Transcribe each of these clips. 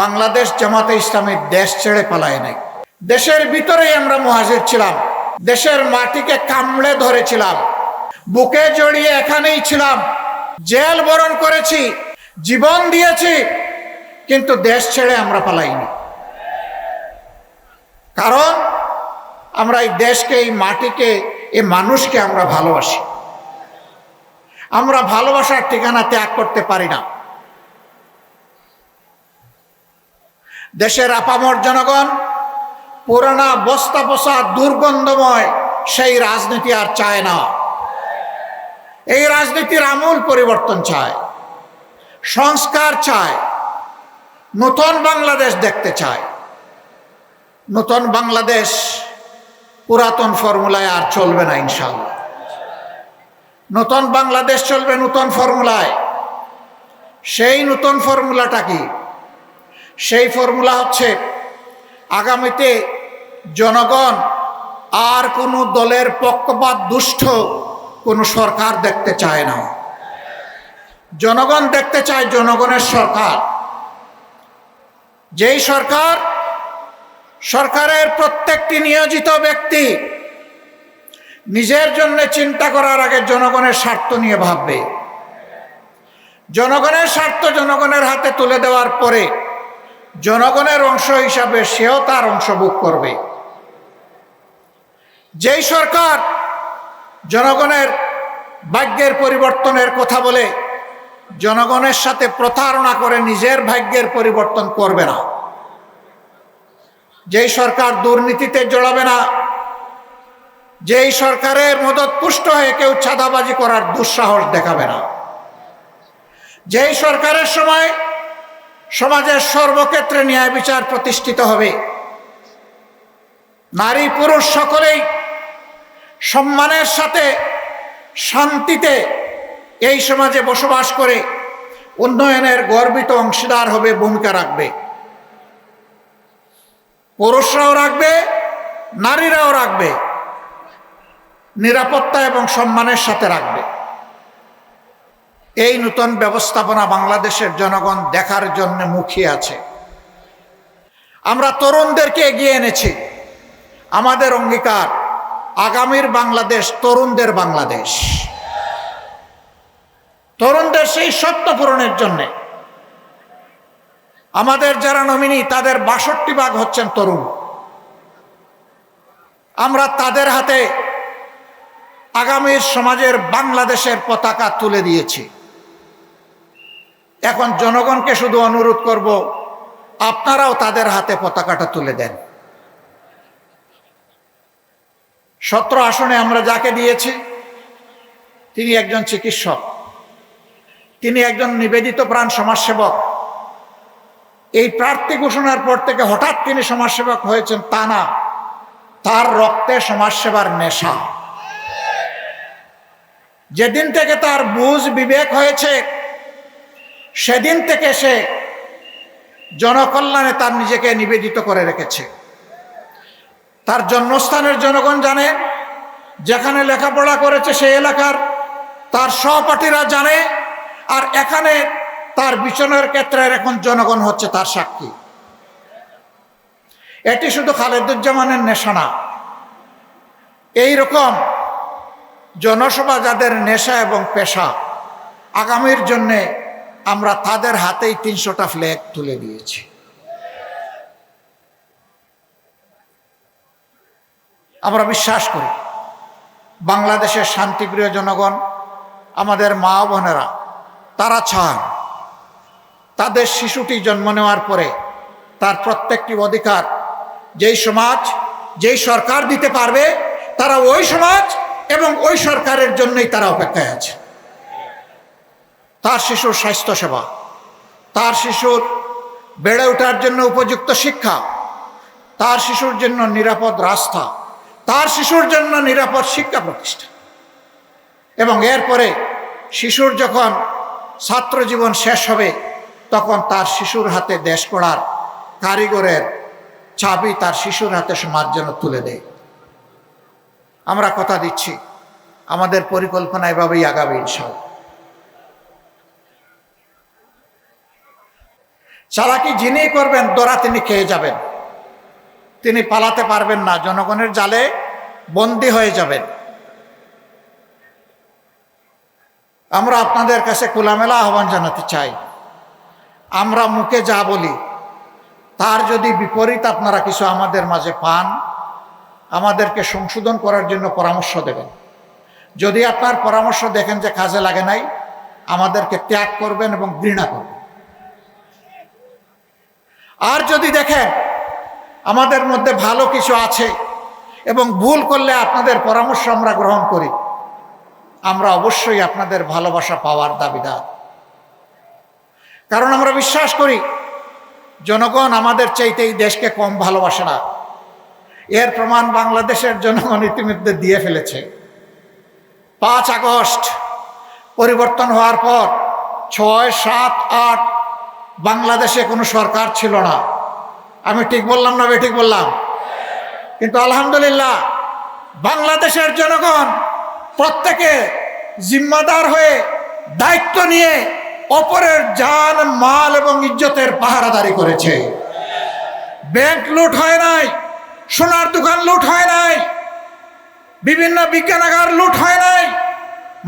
বাংলাদেশ জামাতে ইসলামীর দেশ ছেড়ে পালায় নাই। দেশের ভিতরেই আমরা মুহাজির ছিলাম, দেশের মাটিকে কামড়ে ধরেছিলাম, বুকে জড়িয়ে এখানেই ছিলাম, জেল বরণ করেছি, জীবন দিয়েছি, কিন্তু দেশ ছেড়ে আমরা পালাইনি। কারণ আমরা এই দেশকে, এই মাটিকে, এই মানুষকে আমরা ভালোবাসি। আমরা ভালোবাসার ঠিকানা ত্যাগ করতে পারি না। দেশের আপামর জনগণ পুরানা বস্তা পচা দুর্গন্ধময় সেই রাজনীতি আর চায় না। এই রাজনীতির আমূল পরিবর্তন চায়, সংস্কার চায়, নতুন বাংলাদেশ দেখতে চায়। নতুন বাংলাদেশ পুরাতন ফর্মুলায় আর চলবে না ইনশাআল্লাহ। নতুন বাংলাদেশ চলবে নতুন ফর্মুলায়। সেই নতুন ফর্মুলাটা কি? সেই ফর্মুলা হচ্ছে আগামীতে জনগণ আর কোনো দলের পক্ষপাত দুষ্ট কোনো সরকার দেখতে চায় না। জনগণ দেখতে চায় জনগণের সরকার, যেই সরকারের প্রত্যেকটি নিয়োজিত ব্যক্তি নিজের জন্য চিন্তা করার আগে জনগণের স্বার্থ নিয়ে ভাববে। জনগণের স্বার্থ জনগণের হাতে তুলে দেওয়ার পরে জনগণের অংশ হিসাবে সেও তার অংশ ভোগ করবে। যেই সরকার জনগণের ভাগ্যের পরিবর্তনের কথা বলে জনগণের সাথে প্রতারণা করে নিজের ভাগ্যের পরিবর্তন করবে না, যেই সরকার দুর্নীতিতে জড়াবে না, যেই সরকারের মদত পুষ্ট হয়ে কেউ চাঁদাবাজি করার দুঃসাহস দেখাবে না, যেই সরকারের সময় সমাজের সর্বক্ষেত্রে ন্যায় বিচার প্রতিষ্ঠিত হবে, নারী পুরুষ সকলেই সম্মানের সাথে শান্তিতে এই সমাজে বসবাস করে উন্নয়নের গর্বিত অংশীদার হবে, ভূমিকা রাখবে। পুরুষরাও রাখবে, নারীরাও রাখবে, নিরাপত্তা এবং সম্মানের সাথে রাখবে। এই নতুন ব্যবস্থাপনা বাংলাদেশের জনগণ দেখার জন্য মুখিয়ে আছে। আমরা তরুণদেরকে এগিয়ে এনেছি। আমাদের অঙ্গীকার আগামীর বাংলাদেশ তরুণদের বাংলাদেশ। তরুণদের সেই স্বপ্ন পূরণের জন্যে আমাদের যারা নমিনি তাদের ৬২ হচ্ছেন তরুণ। আমরা তাদের হাতে আগামীর সমাজের বাংলাদেশের পতাকা তুলে দিয়েছি। এখন জনগণকে শুধু অনুরোধ করব, আপনারাও তাদের হাতে পতাকাটা তুলে দেন। ১৭ আসনে আমরা যাকে দিয়েছি তিনি একজন চিকিৎসক, তিনি একজন নিবেদিত প্রাণ সমাজসেবক। এই প্রার্থী ঘোষণার পর থেকে হঠাৎ তিনি সমাজসেবক হয়েছেন তা না, তার রক্তে সমাজসেবার নেশা। যেদিন থেকে তার বুঝ বিবেক হয়েছে সেদিন থেকে সে জনকল্যাণে তার নিজেকে নিবেদিত করে রেখেছে। তার জন্মস্থানের জনগণ জানে, যেখানে লেখাপড়া করেছে সেই এলাকার তার সহপাঠীরা জানে, আর এখানে তার বিচরণের ক্ষেত্রে এখন জনগণ হচ্ছে তার সাক্ষী। এটি শুধু খালেদুজ্জামানের নেশা না, এইরকম জনসভা যাদের নেশা এবং পেশা, আগামীর জন্যে আমরা তাদের হাতেই ৩০০টা ফ্ল্যাগ তুলে দিয়েছি। আমরা বিশ্বাস করি বাংলাদেশের শান্তিপ্রিয় জনগণ, আমাদের মা বোনেরা, তারা চান তাদের শিশুটি জন্ম নেওয়ার পরে তার প্রত্যেকটি অধিকার যেই সমাজ, যেই সরকার দিতে পারবে, তারা ওই সমাজ এবং ওই সরকারের জন্যই তারা অপেক্ষায় আছে। তার শিশুর স্বাস্থ্যসেবা, তার শিশুর বেড়ে ওঠার জন্য উপযুক্ত শিক্ষা, তার শিশুর জন্য নিরাপদ রাস্তা, তার শিশুর জন্য নিরাপদ শিক্ষা প্রতিষ্ঠান, এবং এরপরে শিশুর যখন ছাত্র জীবন শেষ হবে তখন তার শিশুর হাতে দেশ গড়ার কারিগরের চাবি তার শিশুর হাতে সমাজ যেন তুলে দেয়। আমরা কথা দিচ্ছি আমাদের পরিকল্পনা এভাবেই আগাবে ইনশাআল্লাহ। চালাকি যিনি করবেন দোরা তিনি খেয়ে যাবেন, তিনি পালাতে পারবেন না, জনগণের জালে বন্দী হয়ে যাবেন। আমরা আপনাদের কাছে খোলামেলা আহ্বান জানাতে চাই, আমরা মুখে যা বলি তার যদি বিপরীত আপনারা কিছু আমাদের মাঝে পান, আমাদেরকে সংশোধন করার জন্য পরামর্শ দেবেন। যদি আপনার পরামর্শ দেখেন যে কাজে লাগে নাই, আমাদেরকে ত্যাগ করবেন এবং ঘৃণা করবেন। আর যদি দেখেন আমাদের মধ্যে ভালো কিছু আছে এবং ভুল করলে আপনাদের পরামর্শ আমরা গ্রহণ করি, আমরা অবশ্যই আপনাদের ভালোবাসা পাওয়ার দাবিদার। কারণ আমরা বিশ্বাস করি জনগণ আমাদের চাইতে এই দেশকে কম ভালোবাসে না। এর প্রমাণ বাংলাদেশের জনগণ ইতিমধ্যে দিয়ে ফেলেছে। 5 আগস্ট পরিবর্তন হওয়ার পর 6, 7, 8 বাংলাদেশে কোনো সরকার ছিল না। আমি ঠিক বললাম না বেঠিক বললাম? কিন্তু আলহামদুলিল্লাহ বাংলাদেশের জনগণ প্রত্যেকে জিম্মাদার হয়ে দায়িত্ব নিয়ে অপরের জান, মাল এবং ইজ্জতের পাহারাদারি করেছে। ব্যাংক লুট হয় নাই, সোনার দোকান লুট হয় নাই, বিভিন্ন বিজ্ঞানাগার লুট হয় নাই,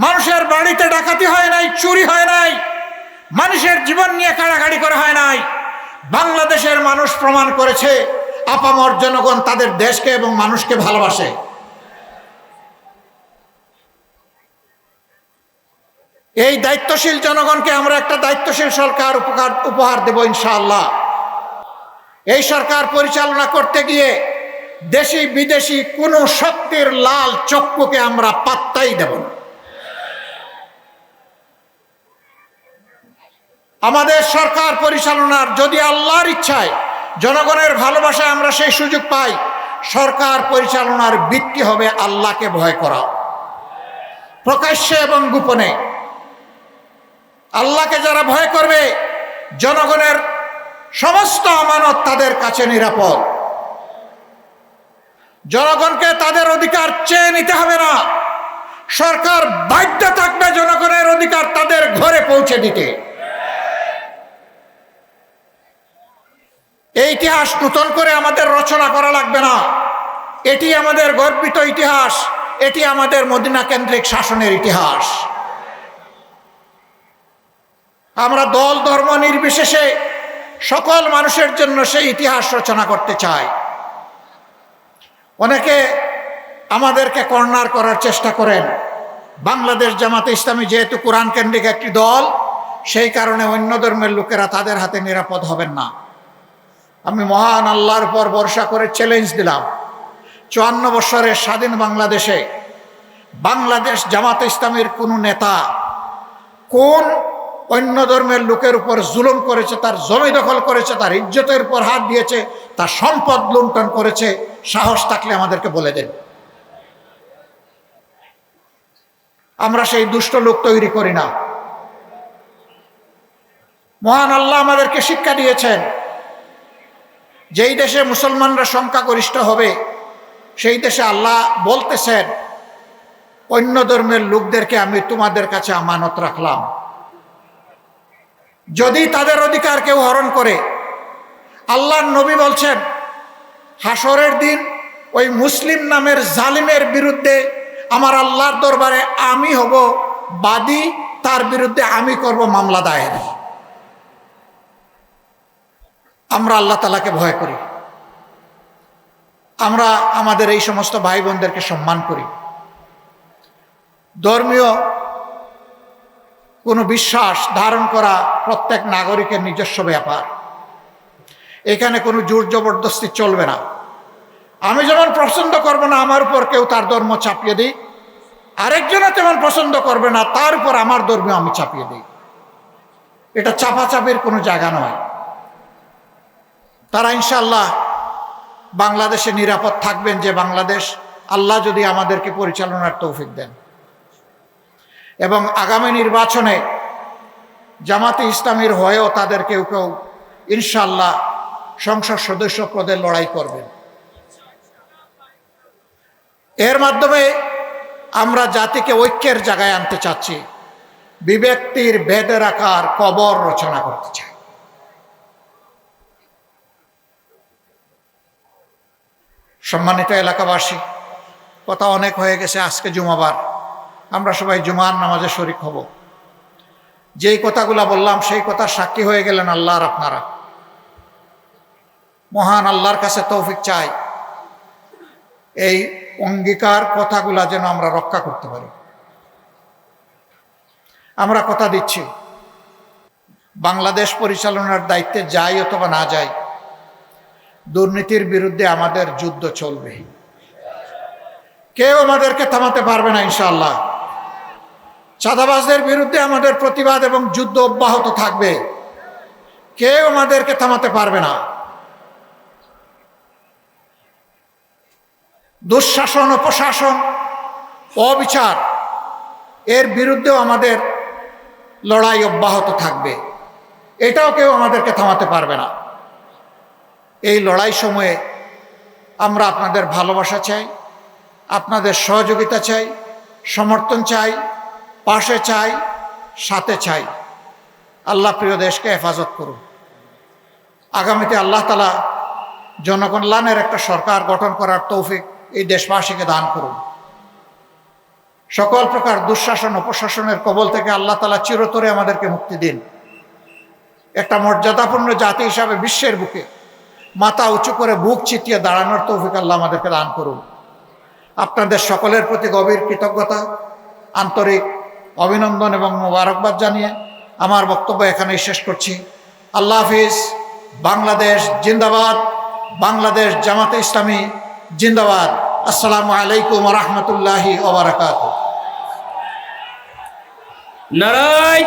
মানুষের বাড়িতে ডাকাতি হয় নাই, চুরি হয় নাই, মানুষের জীবন নিয়ে কাড়াকাড়ি করা হয় নাই। বাংলাদেশের মানুষ প্রমাণ করেছে আপামর জনগণ তাদের দেশকে এবং মানুষকে ভালোবাসে। এই দায়িত্বশীল জনগণকে আমরা একটা দায়িত্বশীল সরকার উপহার দেব ইনশাআল্লাহ। এই সরকার পরিচালনা করতে গিয়ে দেশি বিদেশি কোনো শক্তির লাল চক্ষুকে আমরা পাত্তাই দেব না। আমাদের সরকার পরিচালনার যদি আল্লাহর ইচ্ছায়, জনগণের ভালোবাসায় আমরা সেই সুযোগ পাই, সরকার পরিচালনার ভিত্তি হবে আল্লাহকে ভয় করা, প্রকাশ্যে এবং গোপনে। আল্লাহকে যারা ভয় করবে, জনগণের সমস্ত আমানত তাদের কাছে নিরাপদ। জনগণকে তাদের অধিকার চেয়ে নিতে হবে না, সরকার বাধ্য থাকবে জনগণের অধিকার তাদের ঘরে পৌঁছে দিতে। এই ইতিহাস নতুন করে আমাদের রচনা করা লাগবে না, এটি আমাদের গর্বিত ইতিহাস, এটি আমাদের মদিনা কেন্দ্রিক শাসনের ইতিহাস। আমরা দল ধর্ম নির্বিশেষে সকল মানুষের জন্য সেই ইতিহাস রচনা করতে চাই। অনেকে আমাদেরকে কর্নার করার চেষ্টা করেন। বাংলাদেশ জামাতে ইসলামী যেহেতু কোরআন কেন্দ্রিক একটি দল, সেই কারণে অন্য ধর্মের লোকেরা তাদের হাতে নিরাপদ হবেন না। আমি মহান আল্লাহর উপর ভরসা করে চ্যালেঞ্জ দিলাম, 54 বছরের স্বাধীন বাংলাদেশে বাংলাদেশ জামাতে ইসলামীর কোনো নেতা কোন অন্য ধর্মের লোকের উপর জুলুম করেছে, তার জমি দখল করেছে, তার ইজ্জতের উপর হাত দিয়েছে, তার সম্পদ লুণ্ঠন করেছে, সাহস থাকলে আমাদেরকে বলে দেন। আমরা সেই দুষ্ট লোক তৈরি করি না। মহান আল্লাহ আমাদেরকে শিক্ষা দিয়েছেন, যেই দেশে মুসলমানরা সংখ্যাগরিষ্ঠ হবে সেই দেশে আল্লাহ বলতেছেন, অন্য ধর্মের লোকদেরকে আমি তোমাদের কাছে আমানত রাখলাম, যদি তাদের অধিকার কেউ হরণ করে। আল্লাহর নবী বলছেন, হাসরের দিন ওই মুসলিম নামের জালিমের বিরুদ্ধে আমার আল্লাহর দরবারে আমি হব বাদী, তার বিরুদ্ধে আমি করব মামলা দায়ের। আমরা আল্লাহ তাআলাকে ভয় করি, আমরা আমাদের এই সমস্ত ভাই বোনদেরকে সম্মান করি। ধর্মীয় কোনো বিশ্বাস ধারণ করা প্রত্যেক নাগরিকের নিজস্ব ব্যাপার, এখানে কোনো জোর জবরদস্তি চলবে না। আমি যেমন পছন্দ করব না আমার উপর কেউ তার ধর্ম চাপিয়ে দিই, আরেকজনে তেমন পছন্দ করবে না তার উপর আমার ধর্ম আমি চাপিয়ে দিই। এটা চাপাচাপির কোনো জায়গা নয়। তারা ইনশাআল্লাহ বাংলাদেশে নিরাপদ থাকবেন, যে বাংলাদেশ আল্লাহ যদি আমাদেরকে পরিচালনার তৌফিক দেন। এবং আগামী নির্বাচনে জামাতে ইসলামীর হয়েও তাদের কেউ কেউ ইনশাআল্লাহ সংসদ সদস্য পদে লড়াই করবেন। এর মাধ্যমে আমরা জাতিকে ঐক্যের জায়গায় আনতে চাচ্ছি, বিভক্তির ভেদের আকার কবর রচনা করতে চাই। সম্মানিত এলাকাবাসী, কথা অনেক হয়ে গেছে। আজকে জুমাবার, আমরা সবাই জুমার নামাজে শরিক হব। যেই কথাগুলা বললাম সেই কথা সাক্ষী হয়ে গেলেন আল্লাহর আপনারা। মহান আল্লাহর কাছে তৌফিক চাই এই অঙ্গীকার কথাগুলা যেন আমরা রক্ষা করতে পারি। আমরা কথা দিচ্ছি, বাংলাদেশ পরিচালনার দায়িত্বে যাই অথবা না যাই, দুর্নীতির বিরুদ্ধে আমাদের যুদ্ধ চলবে। কেউ আমাদেরকে থামাতে পারবে না ইনশাআল্লাহ। চাঁদাবাজদের বিরুদ্ধে আমাদের প্রতিবাদ এবং যুদ্ধ অব্যাহত থাকবে। কেউ আমাদেরকে থামাতে পারবে না। দুঃশাসন, অপশাসন, অবিচার, এর বিরুদ্ধেও আমাদের লড়াই অব্যাহত থাকবে। এটাও কেউ আমাদেরকে থামাতে পারবে না। এই লড়াই সময়ে আমরা আপনাদের ভালোবাসা চাই, আপনাদের সহযোগিতা চাই, সমর্থন চাই, পাশে চাই, সাথে চাই। আল্লাহ প্রিয় দেশকে হেফাজত করুন। আগামীতে আল্লাহ তাআলা জনকল্যাণের একটা সরকার গঠন করার তৌফিক এই দেশবাসীকে দান করুন। সকল প্রকার দুঃশাসন, অপশাসনের কবল থেকে আল্লাহ তাআলা চিরতরে আমাদেরকে মুক্তি দিন। একটা মর্যাদাপূর্ণ জাতি হিসাবে বিশ্বের বুকে মাথা উঁচু করে বুক চিতিয়ে দাঁড়ানোর তৌফিক আল্লাহ আমাদেরকে দান করুন। আপনাদের সকলের প্রতি গভীর কৃতজ্ঞতা, আন্তরিক অভিনন্দন এবং মোবারকবাদ জানিয়ে আমার বক্তব্য এখানেই শেষ করছি। আল্লাহ হাফিজ। বাংলাদেশ জিন্দাবাদ। বাংলাদেশ জামাতে ইসলামী জিন্দাবাদ। আসসালামু আলাইকুম ওয়া রাহমাতুল্লাহি ওয়া বারাকাতুহু। নারায়